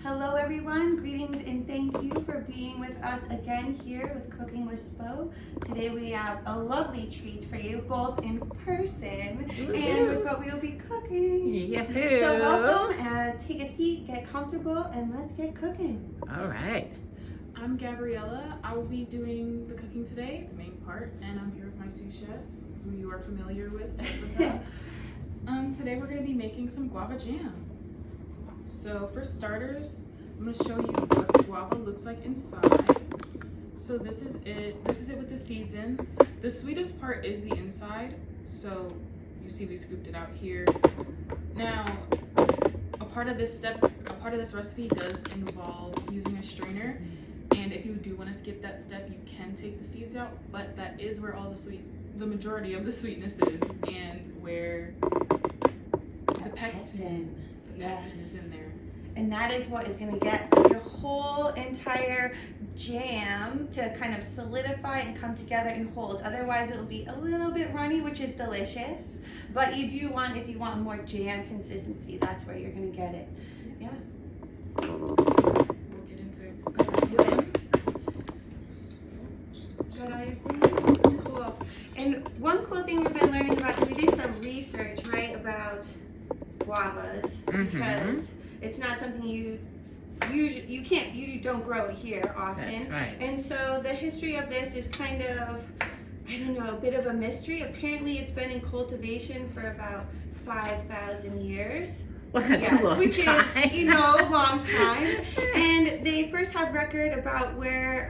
Hello everyone, greetings and thank you for being with us again here with Cooking with SPO. Today we have a lovely treat for you, both in person and with what we will be cooking. Yahoo! So welcome and take a seat, get comfortable, and let's get cooking. All right. I'm Gabriella. I will be doing the cooking today, the main part, and I'm here with my sous chef, who you are familiar with, Jessica. Today we're going to be making some guava jam. So for starters, I'm going to show you what the guava looks like inside. So this is it. This is it with the seeds in. The sweetest part is the inside. So you see we scooped it out here. Now, a part of this recipe does involve using a strainer. And if you do want to skip that step, you can take the seeds out, but that is where all the majority of the sweetness is, and where the pectin is in there. And that is what is going to get your whole entire jam to kind of solidify and come together and hold. Otherwise it will be a little bit runny, which is delicious. But you do want, if you want more jam consistency, that's where you're going to get it. Yeah. We'll get into it. Got all your things? Cool. And one cool thing we've been learning about, we did some research, right, about guavas, because it's not something you don't grow it here often. That's right. And so the history of this is kind of, I don't know, a bit of a mystery. Apparently it's been in cultivation for about 5,000 years. Well, that's a long which time. is, you know, a long time. And they first have record about where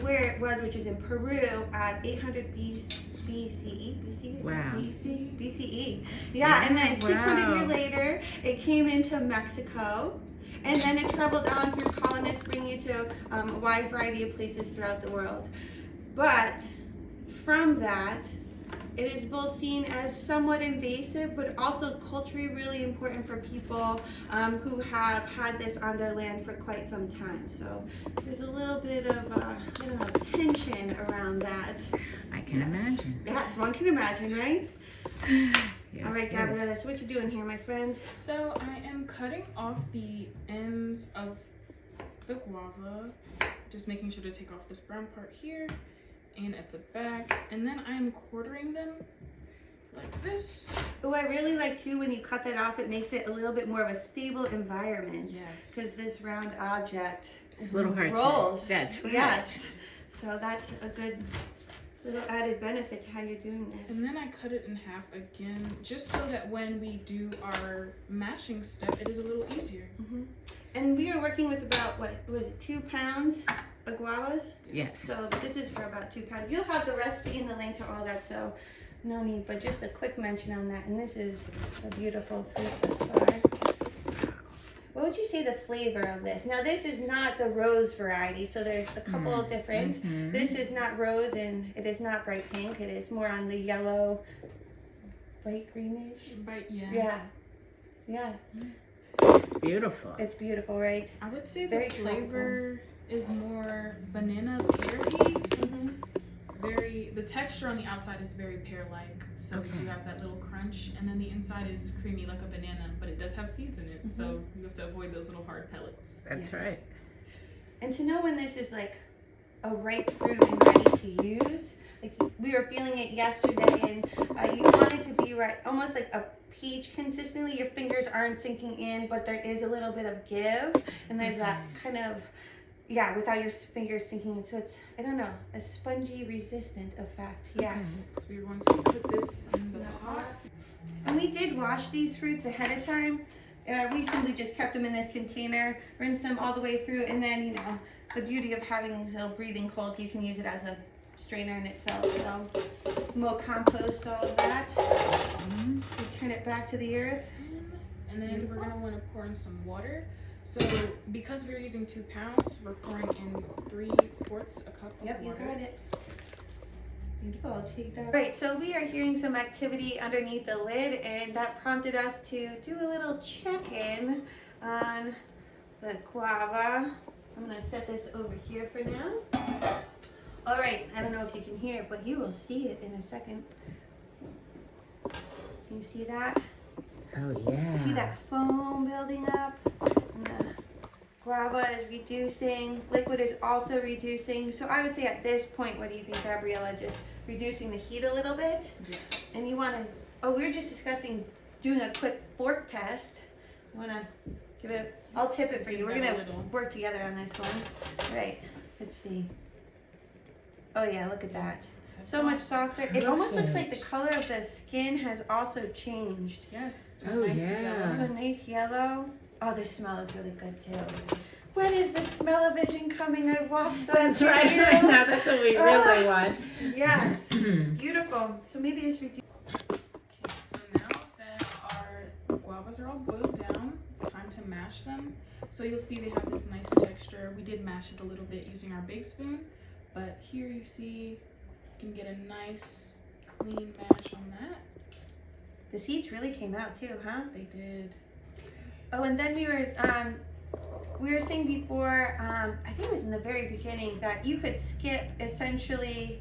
it was, which is in Peru at 800 BCE. Wow. BCE. Yeah, and then 600 years later, it came into Mexico. And then it traveled on through colonists, bringing it to a wide variety of places throughout the world. But from that, it is both seen as somewhat invasive, but also culturally really important for people who have had this on their land for quite some time. So there's a little bit of, I don't know, tension around that. I can imagine. Yes, one can imagine, right? Yes, All right, Gabriella, so what you doing here, my friend? So I am cutting off the ends of the guava, just making sure to take off this brown part here and at the back, and then I am quartering them like this. Oh, I really like too when you cut that off, it makes it a little bit more of a stable environment. Yes. Because this round object It's a little hard rolls. to. That's right. Yes. So that's a good little added benefit to how you're doing this. And then I cut it in half again, just so that when we do our mashing step, it is a little easier. And we are working with about, what was it, 2 pounds of guavas? Yes. So this is for about 2 pounds. You'll have the recipe and the link to all that, so no need, but just a quick mention on that. And this is a beautiful fruit thus far. What would you say the flavor of this? Now this is not the rose variety, so there's a couple of different. This is not rose and it is not bright pink. It is more on the yellow, bright greenish. But yeah. Yeah. Yeah. It's beautiful. It's beautiful, right? I would say Very the flavor is more banana pear-y. The texture on the outside is very pear-like, so Okay. you do have that little crunch, and then the inside is creamy like a banana, but it does have seeds in it, so you have to avoid those little hard pellets. That's right. And to know when this is like a ripe fruit and ready to use, like we were feeling it yesterday, and you want it to be right, almost like a peach consistently. Your fingers aren't sinking in, but there is a little bit of give, and there's that kind of, yeah, without your fingers sinking in. So it's, I don't know, a spongy resistant effect. Yes. So we're going to put this in the pot. And we did wash these fruits ahead of time. We simply just kept them in this container, rinsed them all the way through, and then, you know, the beauty of having these little breathing colds, you can use it as a strainer in itself. So we'll compost all of that. Return it back to the earth. And then we're going to want to pour in some water. So because we're using 2 pounds, we're pouring in 3/4 a cup of Yep, you water. got it. Beautiful, I'll take that. Right, so we are hearing some activity underneath the lid, and that prompted us to do a little check-in on the guava. I'm gonna set this over here for now. All right, I don't know if you can hear it, but you will see it in a second. Can you see that? Oh yeah. See that foam building up? And Guava is reducing, liquid is also reducing. So I would say at this point, what do you think, Gabriella? Just reducing the heat a little bit? Yes. And you want to, oh, we were just discussing doing a quick fork test. You want to give it, I'll tip it for you. We're going to work together on this one. Right, let's see. Oh yeah, look at that. So much softer. It almost looks like the color of the skin has also changed. Yes. Oh, nice yeah. yellow. To a nice yellow. Oh, the smell is really good too. When is the smell-o-vision coming? I waft some That's to right. you. I know, that's what we really want. Yes. Beautiful. So maybe just reduce. Okay, so now that our guavas are all boiled down, it's time to mash them. So you'll see they have this nice texture. We did mash it a little bit using our big spoon, but here you see you can get a nice clean mash on that. The seeds really came out too, huh? They did. Oh, and then we were saying before, I think it was in the very beginning, that you could skip essentially,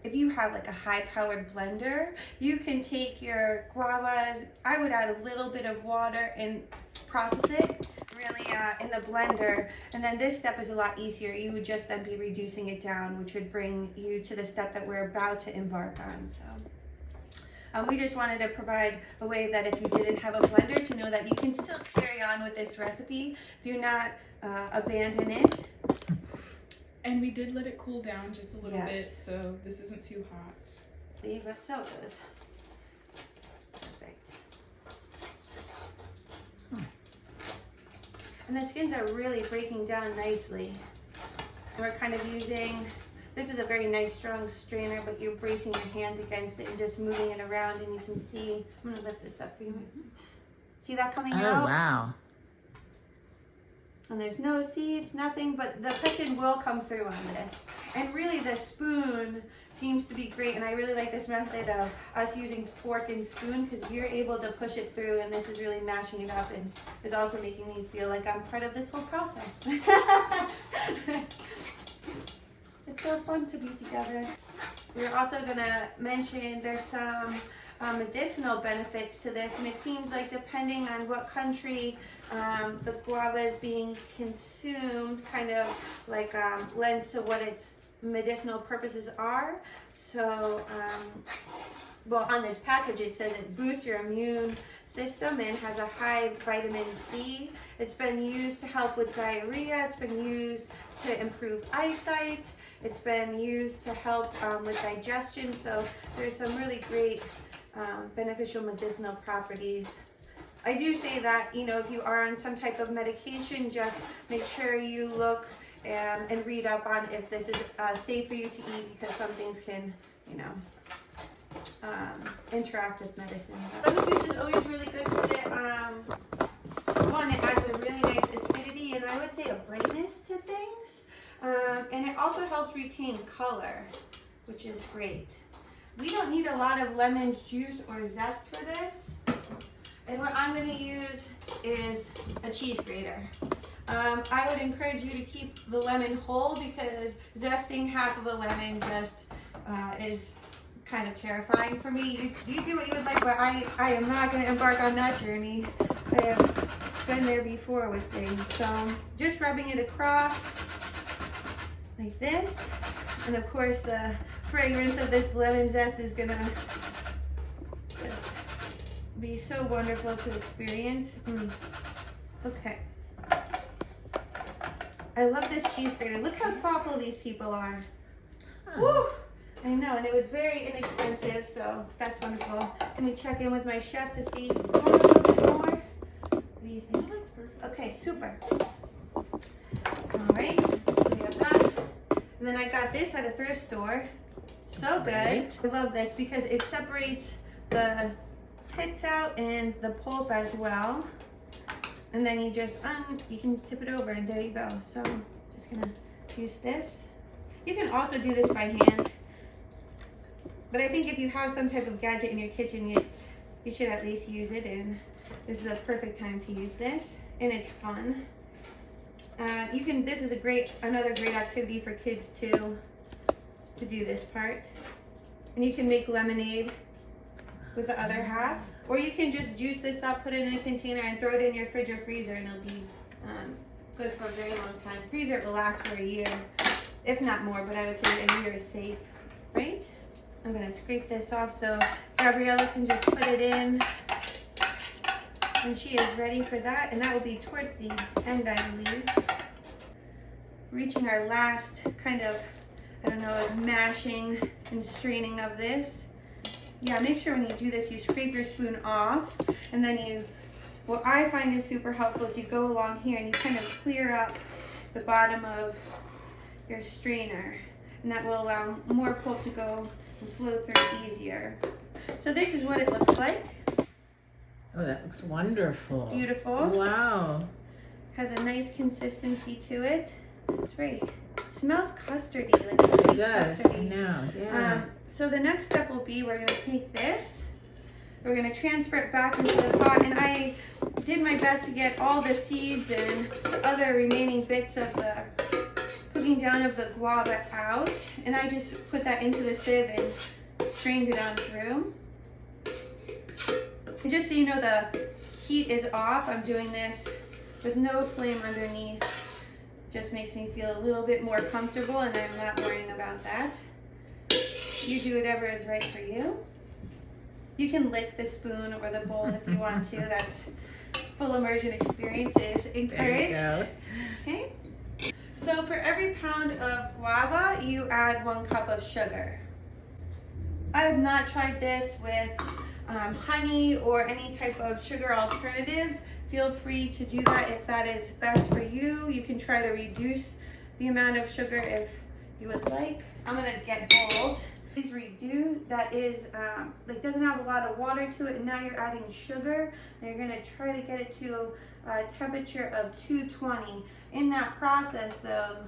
if you have like a high-powered blender, you can take your guavas, I would add a little bit of water and process it really in the blender, and then this step is a lot easier. You would just then be reducing it down, which would bring you to the step that we're about to embark on. So. We just wanted to provide a way that if you didn't have a blender, to know that you can still carry on with this recipe. Do not abandon it. And we did let it cool down just a little Yes. bit, so this isn't too hot. Leave it so it goes. Perfect. And the skins are really breaking down nicely. And we're kind of using, this is a very nice strong strainer, but you're bracing your hands against it and just moving it around, and you can see, I'm gonna lift this up for you. See that coming out? Oh, wow. And there's no seeds, nothing, but the pectin will come through on this. And really the spoon seems to be great, and I really like this method of us using fork and spoon, because you're able to push it through, and this is really mashing it up and is also making me feel like I'm part of this whole process. It's so fun to be together. We're also gonna mention there's some medicinal benefits to this, and it seems like depending on what country the guava is being consumed, kind of like lends to what its medicinal purposes are. So, well, on this package it says it boosts your immune system and has a high vitamin C. It's been used to help with diarrhea. It's been used to improve eyesight. It's been used to help with digestion. So there's some really great beneficial medicinal properties. I do say that, you know, if you are on some type of medication, just make sure you look and read up on if this is safe for you to eat, because some things can, you know, interact with medicine. Lemon juice is always really good with it. One, it adds a really nice acidity and I would say a brightness to things. And it also helps retain color, which is great. We don't need a lot of lemon juice or zest for this. And what I'm going to use is a cheese grater. I would encourage you to keep the lemon whole, because zesting half of a lemon just is kind of terrifying for me. You do what you would like, but I am not going to embark on that journey. I have been there before with things. So just rubbing it across like this. And of course the fragrance of this lemon zest is going to just be so wonderful to experience. Okay. I love this cheese grater. Look how thoughtful these people are. Woo! I know, and it was very inexpensive, so that's wonderful. Let me check in with my chef to see a little bit more. What do you think? Oh, that's perfect. Okay, super. All right, so we have that. And then I got this at a thrift store. So good. Right. I love this because it separates the pits out and the pulp as well. And then you just, you can tip it over and there you go. So just gonna use this. You can also do this by hand. But I think if you have some type of gadget in your kitchen, you should at least use it, and this is a perfect time to use this, and it's fun. This is another great activity for kids too, to do this part. And you can make lemonade with the other half, or you can just juice this up, put it in a container, and throw it in your fridge or freezer, and it'll be Good for a very long time. Freezer it will last for a year, if not more, but I would say a year is safe, right? I'm gonna scrape this off so Gabriella can just put it in when she is ready for that, and that will be towards the end, I believe. Reaching our last kind of, I don't know, mashing and straining of this. Yeah, make sure when you do this, you scrape your spoon off, and then what I find is super helpful is you go along here and you kind of clear up the bottom of your strainer, and that will allow more pulp to go and flow through easier. So this is what it looks like. Oh, that looks wonderful. It's beautiful. Wow. Has a nice consistency to it. It's very, smells custardy, like a It sweet does. I custardy. know. Yeah. So the next step will be we're going to take this, we're going to transfer it back into the pot, and I did my best to get all the seeds and other remaining bits of the cooking down of the guava out, and I just put that into the sieve and strained it on through. And just so you know, the heat is off. I'm doing this with no flame underneath. Just makes me feel a little bit more comfortable, and I'm not worrying about that. You do whatever is right for you. You can lick the spoon or the bowl if you want to. That's full immersion experience is encouraged. There you Okay. So for every pound of guava, you add 1 cup of sugar. I have not tried this with honey or any type of sugar alternative. Feel free to do that if that is best for you. You can try to reduce the amount of sugar if you would like. I'm gonna get bold. Please redo. That is like doesn't have a lot of water to it, and now you're adding sugar. And you're gonna try to get it to a temperature of 220. In that process, though,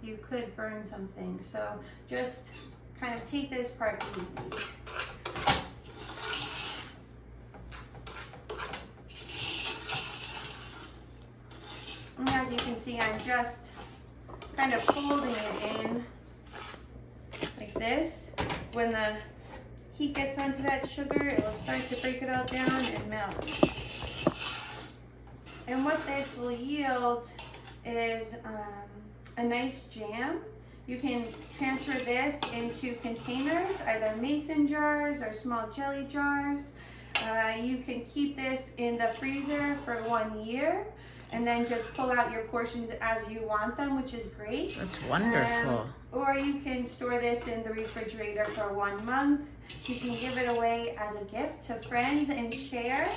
you could burn something. So just kind of take this part easy. And as you can see, I'm just kind of folding it in like this. When the heat gets onto that sugar, it will start to break it all down and melt. And what this will yield is a nice jam. You can transfer this into containers, either mason jars or small jelly jars. You can keep this in the freezer for 1 year, and then just pull out your portions as you want them, which is great. That's wonderful. Or you can store this in the refrigerator for 1 month. You can give it away as a gift to friends and share.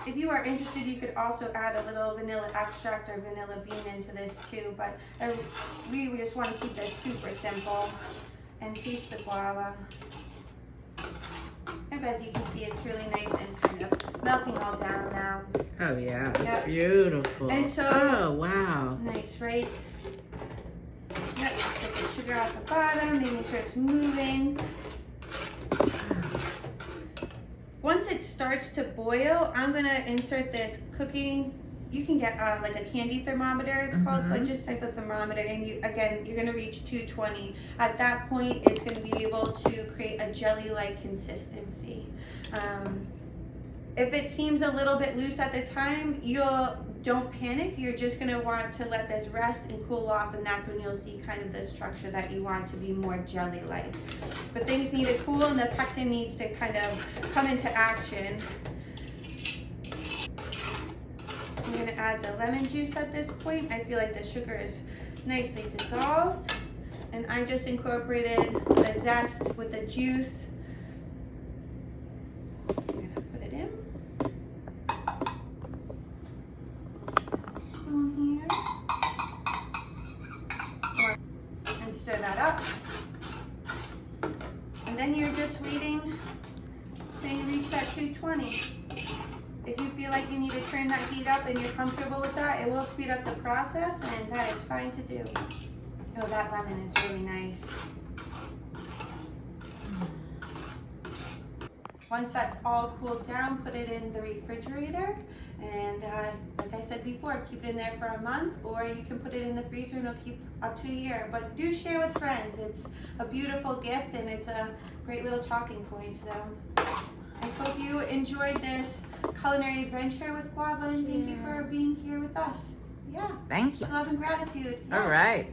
If you are interested, you could also add a little vanilla extract or vanilla bean into this too, but we just want to keep this super simple. And taste the guava. And as you can see, it's really nice and kind of melting all down now. Oh yeah, it's Yep. beautiful. And so, oh wow. Nice, right? Yep, get the sugar off the bottom, making sure it's moving. Once it starts to boil, I'm gonna insert this cooking. You can get like a candy thermometer, it's called, but just type of thermometer, and you're gonna reach 220. At that point, it's gonna be able to create a jelly-like consistency. If it seems a little bit loose at the time, don't panic. You're just gonna want to let this rest and cool off, and that's when you'll see kind of the structure that you want to be more jelly-like. But things need to cool, and the pectin needs to kind of come into action. I'm gonna add the lemon juice at this point. I feel like the sugar is nicely dissolved, and I just incorporated the zest with the juice. I'm gonna put it in. Spoon here, and stir that up. And then you're just waiting till you reach that 220. If you feel like you need to turn that heat up and you're comfortable with that, it will speed up the process, and that is fine to do. Oh, that lemon is really nice. Once that's all cooled down, put it in the refrigerator, and like I said before, keep it in there for a month, or you can put it in the freezer and it'll keep up to a year. But do share with friends. It's a beautiful gift, and it's a great little talking point. So I hope you enjoyed this culinary adventure with Guava, and thank you for being here with us. Yeah. Thank you. Love and gratitude. All Yes. right.